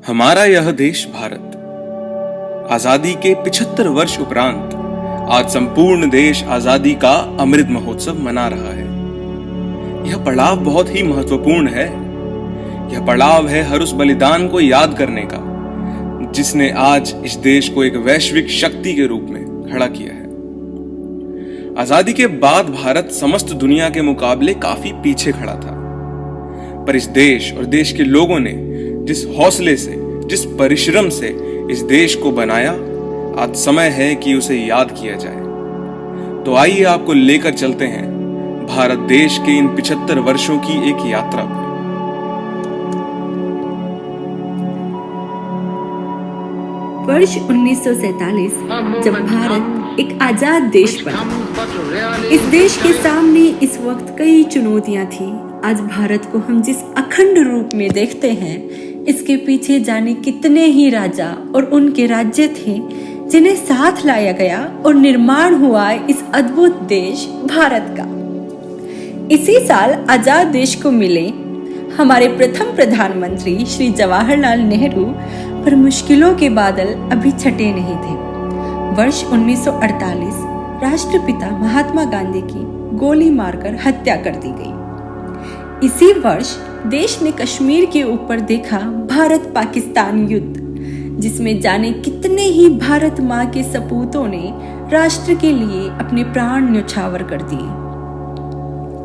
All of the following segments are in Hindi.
हमारा यह देश भारत आजादी के 75 वर्ष उपरांत आज संपूर्ण देश आजादी का अमृत महोत्सव मना रहा है। यह पड़ाव बहुत ही महत्वपूर्ण है। यह पड़ाव है हर उस बलिदान को याद करने का जिसने आज इस देश को एक वैश्विक शक्ति के रूप में खड़ा किया है। आजादी के बाद भारत समस्त दुनिया के मुकाबले काफी पीछे खड़ा था, पर इस देश और देश के लोगों ने जिस हौसले से, जिस परिश्रम से इस देश को बनाया, आज समय है कि उसे याद किया जाए। तो आइए आपको लेकर चलते हैं भारत देश के इन 75 वर्षों की एक यात्रा पर। वर्ष 1947 जब भारत एक आजाद देश बना, इस देश के सामने इस वक्त कई चुनौतियां थी। आज भारत को हम जिस अखंड रूप में देखते हैं, इसके पीछे जाने कितने ही राजा और उनके राज्य थे जिन्हें साथ लाया गया और निर्माण हुआ इस अद्भुत देश भारत का। इसी साल आजाद देश को मिले हमारे प्रथम प्रधानमंत्री श्री जवाहरलाल नेहरू पर मुश्किलों के बादल अभी छटे नहीं थे। वर्ष 1948 राष्ट्रपिता महात्मा गांधी की गोली मारकर हत्या कर दी गई। इसी वर्ष देश ने कश्मीर के ऊपर देखा भारत पाकिस्तान युद्ध, जिसमें जाने कितने ही भारत माँ के सपूतों ने राष्ट्र के लिए अपने प्राण न्यौछावर कर दिए।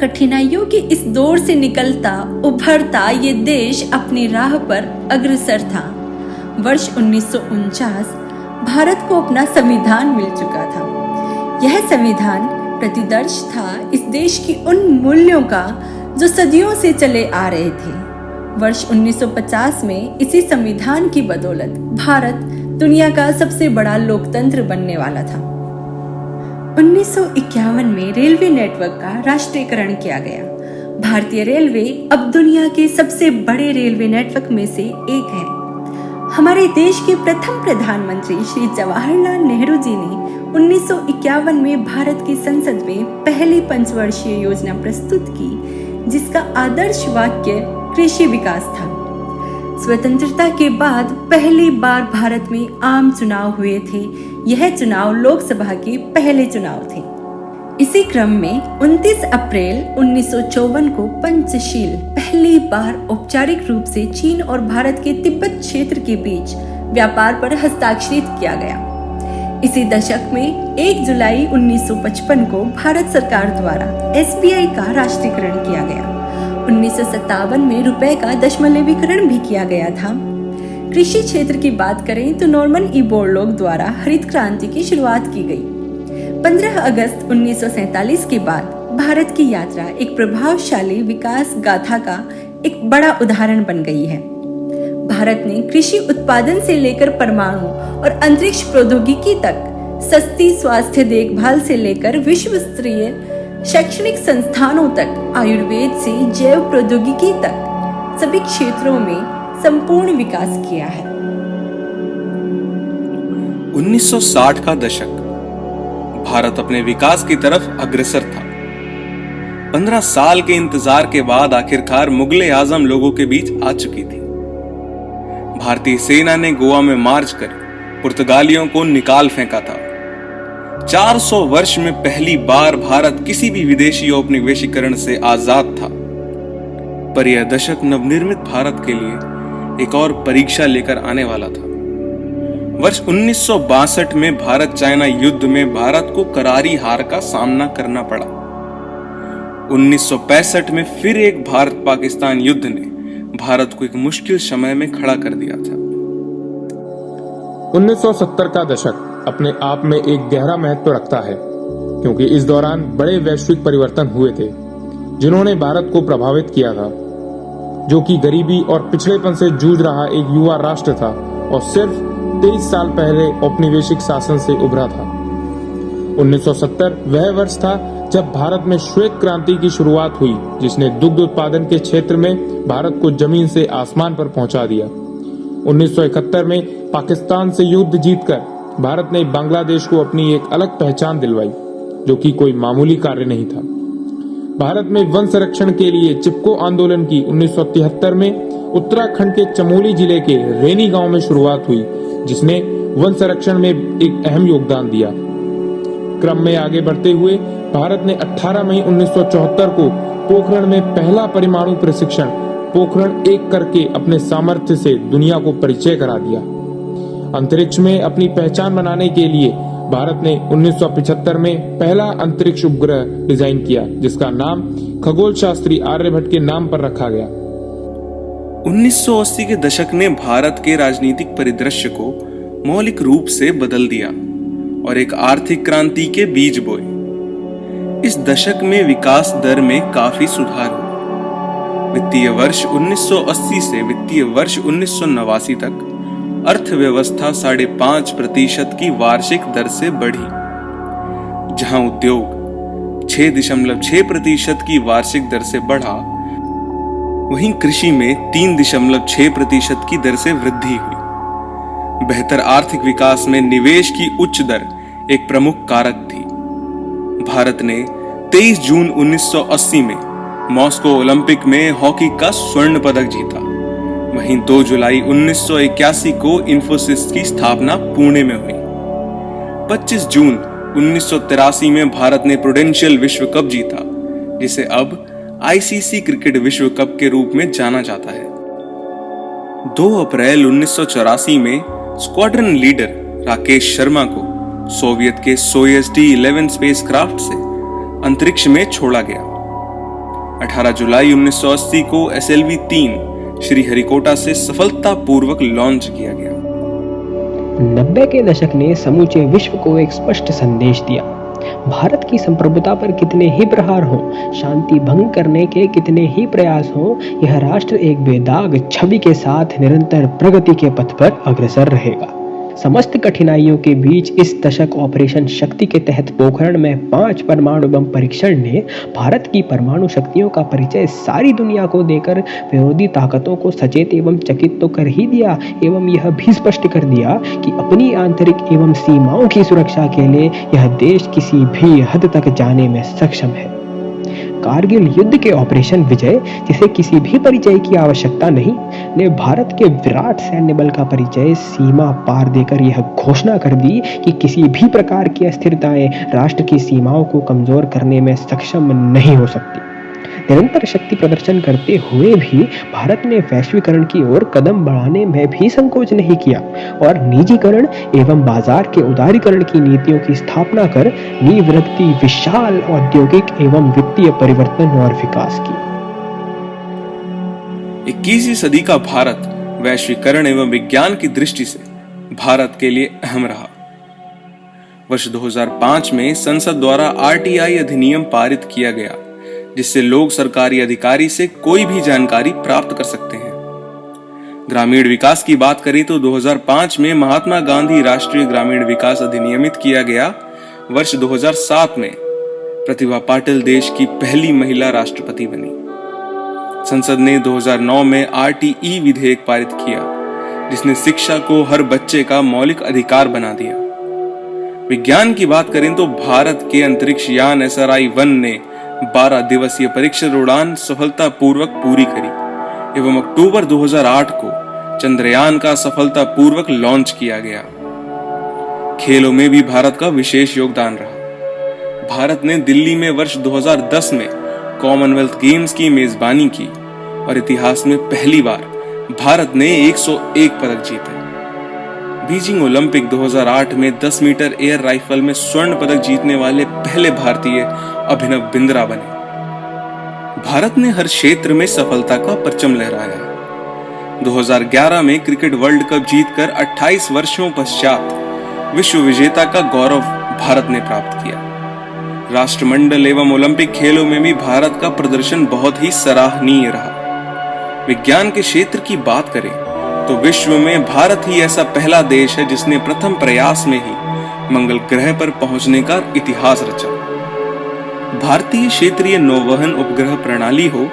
कठिनाइयों के इस दौर से निकलता उभरता ये देश अपनी राह पर अग्रसर था। वर्ष 1949 भारत को अपना संविधान मिल चुका था। यह संविधान प्रतिदर्श था इस देश की उन मूल्यों का जो सदियों से चले आ रहे थे। वर्ष 1950 में इसी संविधान की बदौलत भारत दुनिया का सबसे बड़ा लोकतंत्र बनने वाला था। 1951 में रेलवे नेटवर्क का राष्ट्रीयकरण किया गया। भारतीय रेलवे अब दुनिया के सबसे बड़े रेलवे नेटवर्क में से एक है। हमारे देश के प्रथम प्रधानमंत्री श्री जवाहरलाल नेहरू जी ने 1951 में भारत की संसद में पहली पंचवर्षीय योजना प्रस्तुत की, जिसका आदर्श वाक्य कृषि विकास था। स्वतंत्रता के बाद पहली बार भारत में आम चुनाव हुए थे। यह चुनाव लोकसभा के पहले चुनाव थे। इसी क्रम में 29 अप्रैल 1954 को पंचशील पहली बार औपचारिक रूप से चीन और भारत के तिब्बत क्षेत्र के बीच व्यापार पर हस्ताक्षरित किया गया। इसी दशक में 1 जुलाई 1955 को भारत सरकार द्वारा SBI का राष्ट्रीयकरण किया गया। 1957 में रुपए का दशमलवीकरण भी किया गया था। कृषि क्षेत्र की बात करें तो नॉर्मन ई बोरलॉग द्वारा हरित क्रांति की शुरुआत की गई। 15 अगस्त 1947 के बाद भारत की यात्रा एक प्रभावशाली विकास गाथा का एक बड़ा उदाहरण बन गई है। भारत ने कृषि उत्पादन से लेकर परमाणु और अंतरिक्ष प्रौद्योगिकी तक, सस्ती स्वास्थ्य देखभाल से लेकर विश्व स्तरीय शैक्षणिक संस्थानों तक, आयुर्वेद से जैव प्रौद्योगिकी तक सभी क्षेत्रों में संपूर्ण विकास किया है। 1960 का दशक भारत अपने विकास की तरफ अग्रसर था। 15 साल के इंतजार के बाद आखिरकार मुगले आजम लोगों के बीच आ चुकी थी। भारतीय सेना ने गोवा में मार्च कर पुर्तगालियों को निकाल फेंका था। 400 वर्ष में पहली बार भारत किसी भी विदेशी औपनिवेशीकरण से आजाद था। पर यह दशक नवनिर्मित भारत के लिए एक और परीक्षा लेकर आने वाला था। वर्ष 1962 में भारत चाइना युद्ध में भारत को करारी हार का सामना करना पड़ा। 1965 में फिर एक भारत पाकिस्तान युद्ध ने भारत को एक मुश्किल समय में खड़ा कर दिया था। 1970 का दशक अपने आप में एक गहरा महत्व रखता है, क्योंकि इस दौरान बड़े वैश्विक परिवर्तन हुए थे जिन्होंने भारत को प्रभावित किया था, जो कि गरीबी और पिछड़ेपन से जूझ रहा एक युवा राष्ट्र था और सिर्फ 23 साल पहले औपनिवेशिक शासन से उभरा था। 1970 वह वर्ष था जब भारत में श्वेत क्रांति की शुरुआत हुई, जिसने दुग्ध उत्पादन के क्षेत्र में भारत को जमीन से आसमान पर पहुंचा दिया। 1971 में पाकिस्तान से युद्ध जीतकर भारत ने बांग्लादेश को अपनी एक अलग पहचान दिलवाई, जो कि कोई मामूली कार्य नहीं था। भारत में वन संरक्षण के लिए चिपको आंदोलन की 1973 में उत्तराखंड के चमोली जिले के रेनी गांव में शुरुआत हुई, जिसने वन संरक्षण में एक अहम योगदान दिया। क्रम में आगे बढ़ते हुए भारत ने 18 मई 1974 को पोखरण में पहला परमाणु प्रशिक्षण पोखरण 1 करके अपने सामर्थ्य से दुनिया को परिचय करा दिया। अंतरिक्ष में अपनी पहचान बनाने के लिए भारत ने 1975 में पहला अंतरिक्ष उपग्रह डिजाइन किया, जिसका नाम खगोल शास्त्री आर्यभट्ट के नाम पर रखा गया। 1980 के दशक ने भारत के राजनीतिक परिदृश्य को मौलिक रूप से बदल दिया और एक आर्थिक क्रांति के बीज बोए। इस दशक में विकास दर में काफी सुधार हुआ। वित्तीय वर्ष 1980 से वित्तीय वर्ष 1989 तक अर्थव्यवस्था 5.5% की वार्षिक दर से बढ़ी, जहां उद्योग 6.6% की वार्षिक दर से बढ़ा, वहीं कृषि में 3.6% की दर से वृद्धि हुई। बेहतर आर्थिक विकास में निवेश की उच्च दर एक प्रमुख कारक थी। भारत ने 23 जून 1980 में मॉस्को ओलंपिक में हॉकी का स्वर्ण पदक जीता। वहीं 2 जुलाई 1981 को इंफोसिस की स्थापना पुणे में हुई। 25 जून 1983 में भारत ने प्रूडेंशियल विश्व कप जीता, जिसे अब आईसीसी क्रिकेट विश्व कप के रूप में जाना जाता है। 2 अप्रैल 1984 में स्क्वाड्रन लीडर राकेश शर्मा को सोवियत के सोयुज़ T-11 स्पेसक्राफ्ट से अंतरिक्ष में छोड़ा गया। 18 जुलाई 1980 को SLV-3 श्रीहरिकोटा से सफलतापूर्वक लॉन्च किया गया। 90 के दशक ने समूचे विश्व को एक स्पष्ट संदेश दिया। भारत की संप्रभुता पर कितने ही प्रहार हों, शांति भंग करने के कितने ही प्रयास हों, यह राष्ट्र एक बेदाग छवि के साथ निरंतर प्रगति के पथ पर अग्रसर रहेगा। समस्त कठिनाइयों के बीच इस दशक ऑपरेशन शक्ति के तहत पोखरण में 5 परमाणु बम परीक्षण ने भारत की परमाणु शक्तियों का परिचय सारी दुनिया को देकर विरोधी ताकतों को सचेत एवं चकित तो कर ही दिया, एवं यह भी स्पष्ट कर दिया कि अपनी आंतरिक एवं सीमाओं की सुरक्षा के लिए यह देश किसी भी हद तक जाने में सक्षम है। कारगिल युद्ध के ऑपरेशन विजय, जिसे किसी भी परिचय की आवश्यकता नहीं, ने भारत के विराट सैन्य बल का परिचय सीमा पार देकर यह घोषणा कर दी कि किसी भी प्रकार की अस्थिरताएं राष्ट्र की सीमाओं को कमजोर करने में सक्षम नहीं हो सकती। निरंतर शक्ति प्रदर्शन करते हुए भी भारत ने वैश्वीकरण की ओर कदम बढ़ाने में भी संकोच नहीं किया और निजीकरण एवं बाजार के उदारीकरण की नीतियों की स्थापना कर नींव रखती विशाल औद्योगिक एवं वित्तीय परिवर्तन और विकास की। 21वीं सदी का भारत वैश्वीकरण एवं विज्ञान की दृष्टि से भारत के लिए अहम रहा। वर्ष 2005 में संसद द्वारा RTI अधिनियम पारित किया गया, जिससे लोग सरकारी अधिकारी से कोई भी जानकारी प्राप्त कर सकते हैं। ग्रामीण विकास की बात करें तो 2005 में महात्मा गांधी राष्ट्रीय ग्रामीण विकास अधिनियमित किया गया। वर्ष 2007 में प्रतिभा पाटिल देश की पहली महिला राष्ट्रपति बनी। संसद ने 2009 में RTE विधेयक पारित किया, जिसने शिक्षा को हर बच्चे का मौलिक अधिकार बना दिया। विज्ञान की बात करें तो भारत के अंतरिक्ष यान SRI-1 ने 12 दिवसीय परीक्षण उड़ान सफलतापूर्वक पूरी करी एवं अक्टूबर 2008 को चंद्रयान का सफलतापूर्वक लॉन्च किया गया। खेलों में भी भारत का विशेष योगदान रहा। भारत ने दिल्ली में वर्ष 2010 में कॉमनवेल्थ गेम्स की मेजबानी की और इतिहास में पहली बार भारत ने 101 पदक जीते। बीजिंग ओलंपिक 2008 में 10 मीटर एयर राइफल में स्वर्ण पदक जीतने वाले पहले भारतीय अभिनव बिंद्रा बने। भारत ने हर क्षेत्र में सफलता का परचम लहराया। 2011 में क्रिकेट वर्ल्ड कप जीतकर 28 वर्षों पश्चात विश्व विजेता का गौरव भारत ने प्राप्त किया। राष्ट्रमंडल एवं ओलंपिक खेलों में भी भारत का प्रदर्शन बहुत ही सराहनीय रहा। विज्ञान के क्षेत्र की बात करें तो विश्व में भारत ही ऐसा पहला देश है जिसने प्रथम प्रयास में ही मंगल ग्रह पर पहुंचने का इतिहास रचा। भारतीय क्षेत्रीय नौवहन उपग्रह प्रणाली हो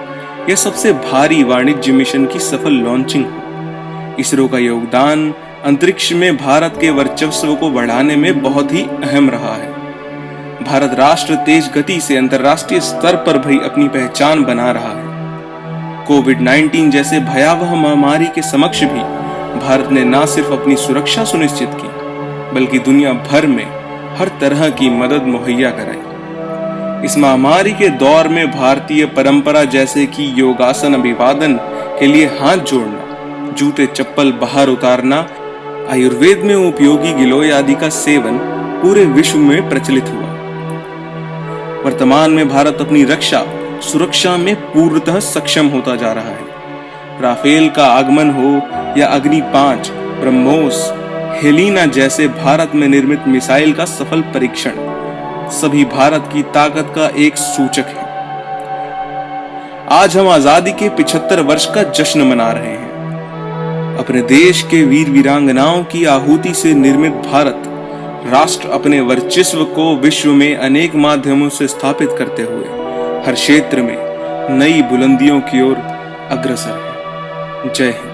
या सबसे भारी वाणिज्य मिशन की सफल लॉन्चिंग हो, इसरो का योगदान अंतरिक्ष में भारत के वर्चस्व को बढ़ाने में बहुत ही अहम रहा है। भारत राष्ट्र तेज गति से अंतर्राष्ट्रीय स्तर पर भी अपनी पहचान बना रहा है। कोविड-19 जैसे भयावह महामारी के समक्ष भी भारत ने न सिर्फ अपनी सुरक्षा सुनिश्चित की, बल्कि दुनिया भर में हर तरह की मदद मुहैया कराई। इस महामारी के दौर में भारतीय परंपरा जैसे कि योगासन, अभिवादन के लिए हाथ जोड़ना, जूते चप्पल बाहर उतारना, आयुर्वेद में उपयोगी गिलोय आदि का सेवन पूरे विश्व में प्रचलित हुआ। वर्तमान में भारत अपनी रक्षा सुरक्षा में पूर्णतः सक्षम होता जा रहा है। राफेल का आगमन हो या अग्नि 5, ब्रह्मोस, हेलिना जैसे भारत में निर्मित मिसाइल का सफल परीक्षण, सभी भारत की ताकत का एक सूचक है। आज हम आजादी के 75 वर्ष का जश्न मना रहे हैं। अपने देश के वीर वीरांगनाओं की आहुति से निर्मित भारत राष्ट्र अपने वर्चस्व को विश्व में अनेक माध्यमों से स्थापित करते हुए हर क्षेत्र में नई बुलंदियों की ओर अग्रसर है। जय हिंद।